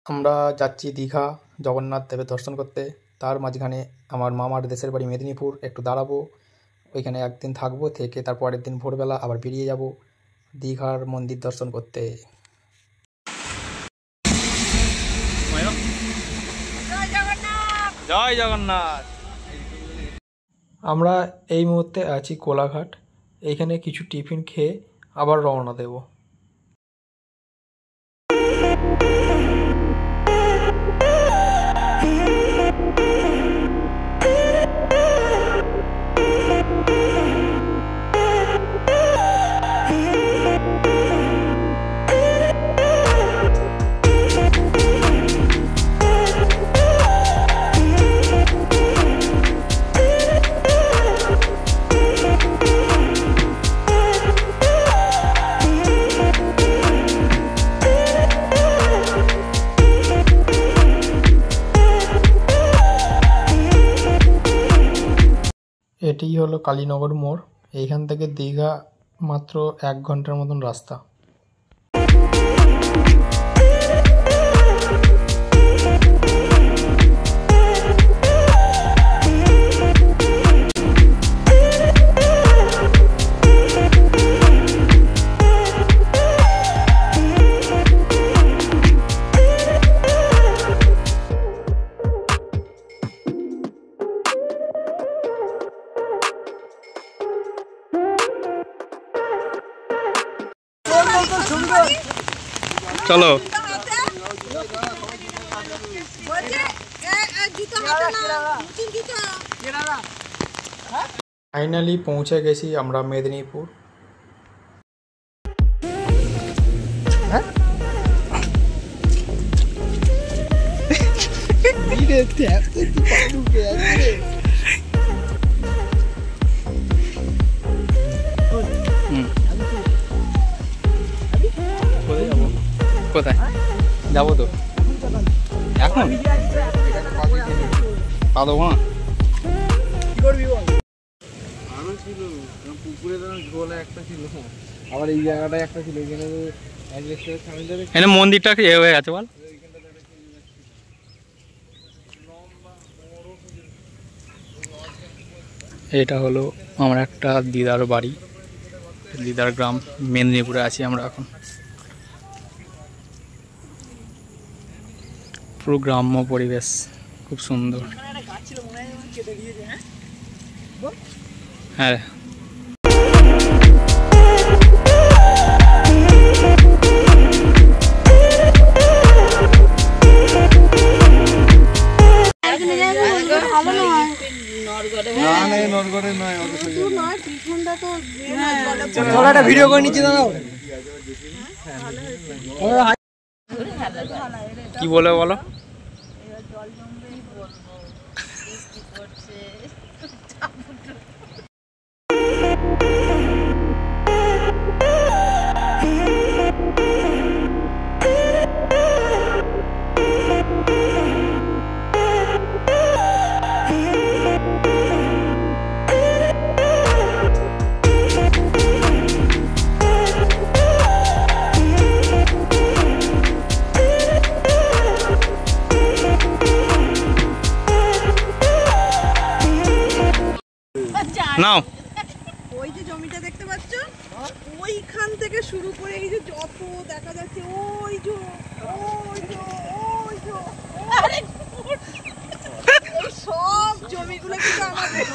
আমরা যাচ্ছি দীঘা জগন্নাথ দেবের দর্শন করতে। তার মাঝখানে আমার মামার দেশের বাড়ি মেদিনীপুর, একটু দাঁড়াবো, ওইখানে একদিন থাকবো, থেকে তার পরের দিন ভোরবেলা আবার বেরিয়ে যাব দীঘার মন্দির দর্শন করতে। জয় জগন্নাথ। আমরা এই মুহূর্তে আছি কোলাঘাট। এইখানে কিছু টিফিন খেয়ে আবার রওনা দেব। এটিই হলো কালীনগর মোড়। এইখান থেকে দীঘা মাত্র 1 ঘন্টার মতন রাস্তা। চলো। ফাইনালি পৌঁছে গেছি আমরা মেদিনীপুর। কোথায় যাবো? তো এখন পা দেবো না। পুকুরে ঝোল একটা ছিল, আবার এই জায়গাটায় একটা ছিল, এখানে মন্দিরটা এ হয়ে গেছে বল। এটা হলো আমার একটা দিদার বাড়ি, দিদার গ্রাম, মেদিনীপুরে আছি আমরা এখন। পুরো গ্রাম্য পরিবেশ, খুব সুন্দর। হ্যাঁ, ভিডিও করে নিচ্ছি, দাঁড়াও। কি বলে বলো? নাও। ওই যে জমিটা দেখতে পাচ্ছ, ওইখান থেকে শুরু করে এই যে যত দেখা যাচ্ছে, ওই যে সব জমিগুলো কিন্তু আমাদের।